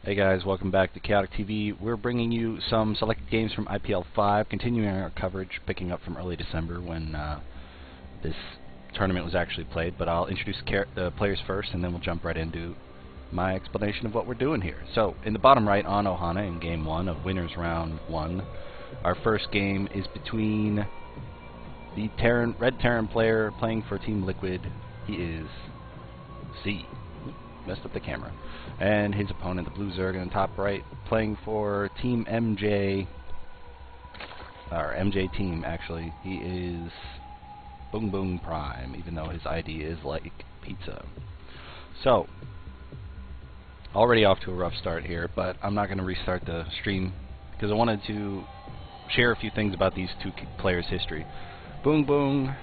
Hey guys, welcome back to Chaotic TV. We're bringing you some selected games from IPL5, continuing our coverage, picking up from early December when this tournament was actually played. But I'll introduce the players first, and then we'll jump right into my explanation of what we're doing here. So, in the bottom right on Ohana in Game 1 of Winners Round 1, our first game is between the Red Terran player playing for Team Liquid. He is C. Messed up the camera. And his opponent, the Blue Zerg, in the top right, playing for Team MJ, or MJ Team, actually. He is BboongBboong Prime, even though his ID is like pizza. So, already off to a rough start here, but I'm not going to restart the stream because I wanted to share a few things about these two players' history. BboongBboong,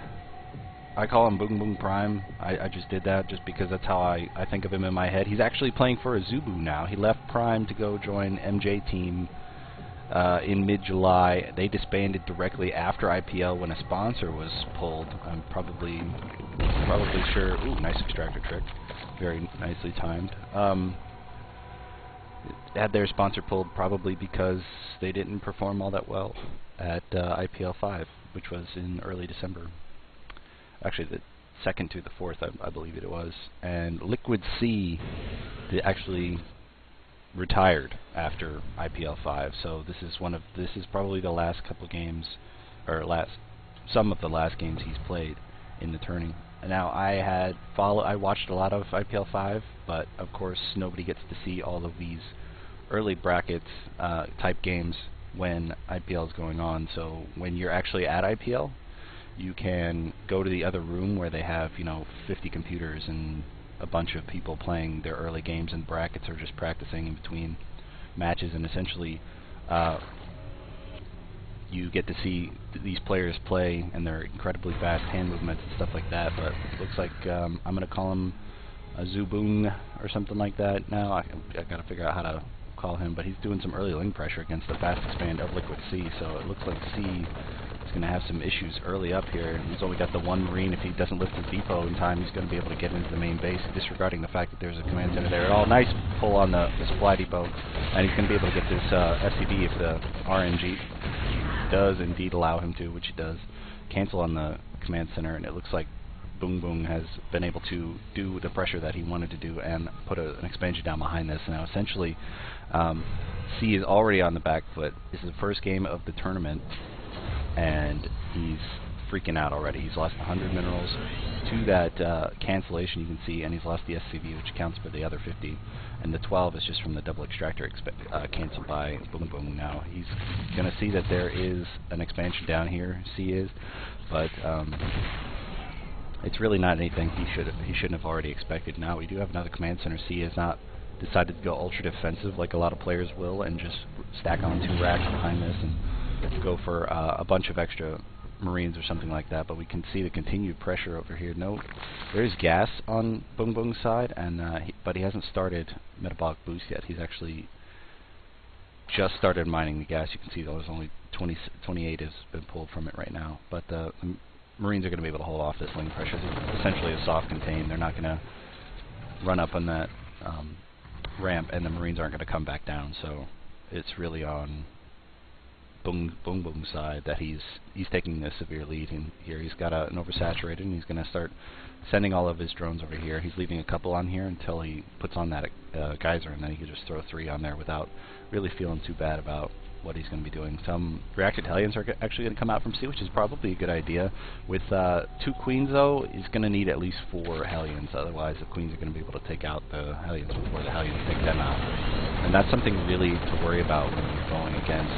I call him BboongBboong Prime. I just did that just because that's how I think of him in my head. He's actually playing for Azubu now. He left Prime to go join MJ Team in mid-July. They disbanded directly after IPL when a sponsor was pulled. I'm probably sure. Ooh, nice extractor trick. Very nicely timed. Had their sponsor pulled probably because they didn't perform all that well at IPL5, which was in early December. Actually, the 2nd to the 4th, I believe it was. And Liquid C actually retired after IPL5. So this is probably the last couple of games, or some of the last games he's played in the tourney. And now I watched a lot of IPL5, but of course nobody gets to see all of these early brackets type games when IPL is going on. So when you're actually at IPL, you can go to the other room where they have, 50 computers and a bunch of people playing their early games in brackets or just practicing in between matches, and essentially you get to see these players play and their incredibly fast hand movements and stuff like that. But it looks like I'm going to call him Azubu or something like that now. I got to figure out how to call him, but he's doing some early lane pressure against the fast expand of Liquid C, so it looks like C is going to have some issues early up here. He's only got the one Marine. If he doesn't lift his depot in time, he's going to be able to get into the main base, disregarding the fact that there's a command center there. Oh, nice pull on the supply depot, and he's going to be able to get this SCV if the RNG does indeed allow him to, which he does, cancel on the command center, and it looks like BboongBboong has been able to do the pressure that he wanted to do and put an expansion down behind this. Now essentially C is already on the back foot. This is the first game of the tournament and he's freaking out already. He's lost 100 minerals to that cancellation, you can see, and he's lost the SCV, which accounts for the other 50, and the 12 is just from the double extractor canceled by BboongBboong. Now he's going to see that there is an expansion down here, C is, but it's really not anything he shouldn't have already expected. Now we do have another command center. C has not decided to go ultra defensive like a lot of players will and just stack on 2 racks behind this and go for a bunch of extra Marines or something like that. But we can see the continued pressure over here. No, there's gas on BboongBboong's side, and but he hasn't started metabolic boost yet. He's actually just started mining the gas. You can see there's only 28 has been pulled from it right now. But the Marines are going to be able to hold off this lane pressure. It's essentially a soft contain. They're not going to run up on that ramp, and the Marines aren't going to come back down. So it's really on BboongBboong's side that he's taking the severe lead in here. He's got an oversaturated, and he's going to start sending all of his drones over here. He's leaving a couple on here until he puts on that geyser, and then he can just throw 3 on there without really feeling too bad about what he's going to be doing. Some reacted Hellions are actually going to come out from C, which is probably a good idea. With 2 Queens, though, he's going to need at least 4 Hellions. Otherwise, the Queens are going to be able to take out the Hellions before the Hellions take them out. And that's something really to worry about when you're going against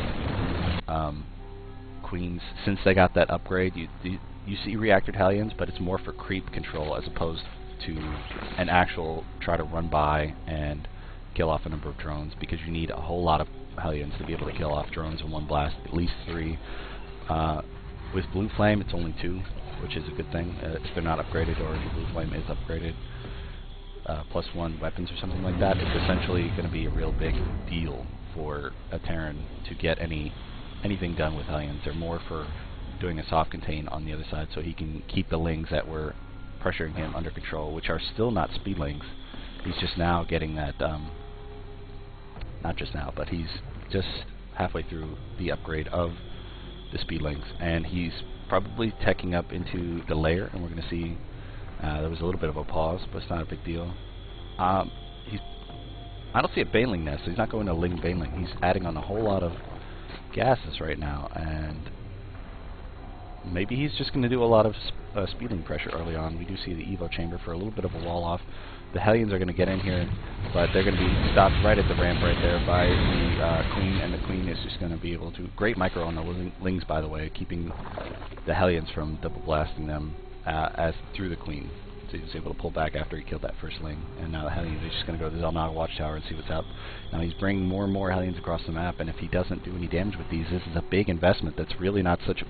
Queens. Since they got that upgrade, you see reacted Hellions, but it's more for creep control as opposed to an actual try to run by and kill off a number of drones, because you need a whole lot of Hellions to be able to kill off drones in one blast, at least 3. With Blue Flame, it's only 2, which is a good thing. If they're not upgraded, or if Blue Flame is upgraded, +1 weapons or something like that, it's essentially going to be a real big deal for a Terran to get anything done with Hellions. They're more for doing a soft contain on the other side so he can keep the lings that were pressuring him under control, which are still not speed lings. He's just now getting that not just now, but he's just halfway through the upgrade of the speed links, and he's probably teching up into the layer, and we're going to see there was a little bit of a pause, but it's not a big deal. I don't see a baneling nest, so he's not going to Ling baneling. He's adding on a whole lot of gases right now, and maybe he's just going to do a lot of speeding pressure early on. We do see the Evo chamber for a little bit of a wall off. The Hellions are going to get in here, but they're going to be stopped right at the ramp right there by the Queen, and the Queen is just going to be able to... Great micro on the Lings, by the way, keeping the Hellions from double blasting them as through the Queen. So he was able to pull back after he killed that first Ling, and now the Hellions are just going to go to the Zelnaga Watchtower and see what's up. Now he's bringing more and more Hellions across the map, and if he doesn't do any damage with these, this is a big investment that's really not such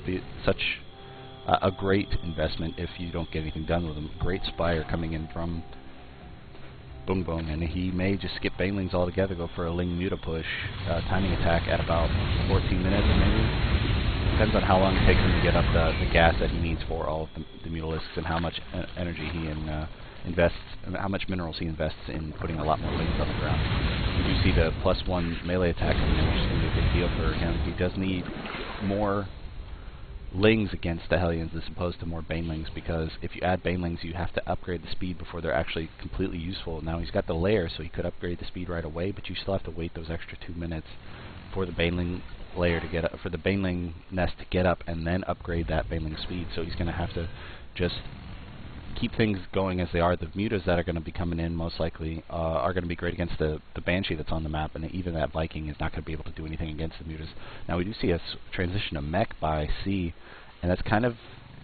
a great investment if you don't get anything done with them. Great Spire coming in from BboongBboong, and he may just skip banelings altogether, go for a Ling Muta push, timing attack at about 14 minutes maybe. Depends on how long it takes him to get up the gas that he needs for all of the Mutalisks, and how much energy he invests, how much minerals he invests in putting a lot more Lings on the ground. We do see the +1 melee attack coming in, which is going to be a big deal for him. He does need more Lings against the Hellions as opposed to more banelings, because if you add banelings you have to upgrade the speed before they're actually completely useful. Now he's got the layer, so he could upgrade the speed right away, but you still have to wait those extra 2 minutes for the baneling layer to get up, for the baneling nest to get up, and then upgrade that baneling speed. So he's going to have to just keep things going as they are. The mutas that are going to be coming in most likely are going to be great against the Banshee that's on the map, and even that Viking is not going to be able to do anything against the mutas. Now we do see a transition to mech by C, and that's kind of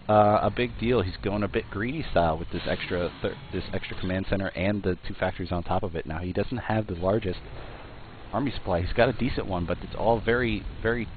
a big deal. He's going a bit greedy style with this extra command center and the 2 factories on top of it. Now he doesn't have the largest army supply. He's got a decent one, but it's all very, very,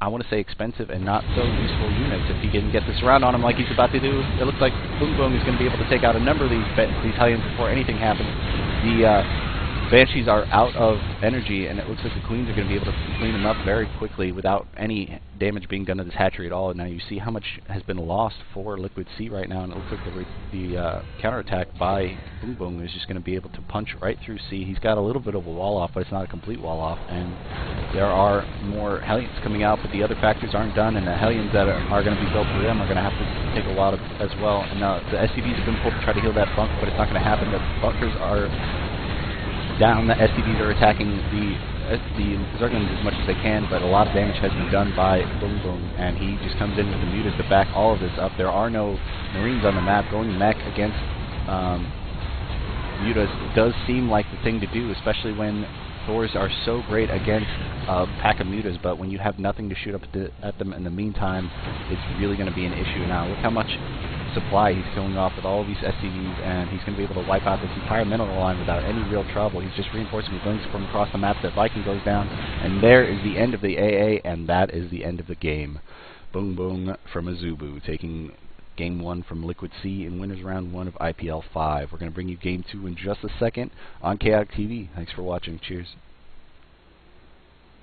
I want to say, expensive and not so useful units. If he can get this round on him like he's about to do, it looks like BboongBboong is going to be able to take out a number of these Hellions before anything happens. The Banshees are out of energy, and it looks like the Queens are going to be able to clean them up very quickly without any damage being done to this hatchery at all. And now you see how much has been lost for Liquid Sea right now, and it looks like the counterattack by BboongBboong is just going to be able to punch right through C. He's got a little bit of a wall off, but it's not a complete wall off, and there are more Hellions coming out, but the other factories aren't done, and the Hellions that are going to be built for them are going to have to take a while as well. And now the SCVs have been pulled to try to heal that bunk, but it's not going to happen. The bunkers are down. The SCVs are attacking the Zerglings as much as they can, but a lot of damage has been done by BboongBboong, and he just comes in with the mutas to back all of this up. There are no Marines on the map. Going mech against mutas does seem like the thing to do, especially when Thors are so great against a pack of mutas, but when you have nothing to shoot up at them in the meantime, it's really going to be an issue. Now look how much supply he's killing off with all of these SCVs, and he's going to be able to wipe out this entire mineral line without any real trouble. He's just reinforcing with Lings from across the map. That Viking goes down, and there is the end of the AA, and that is the end of the game. BboongBboong from Azubu, taking Game 1 from Liquid Sea in Winners Round 1 of IPL5. We're going to bring you Game 2 in just a second on Chaotic TV. Thanks for watching. Cheers.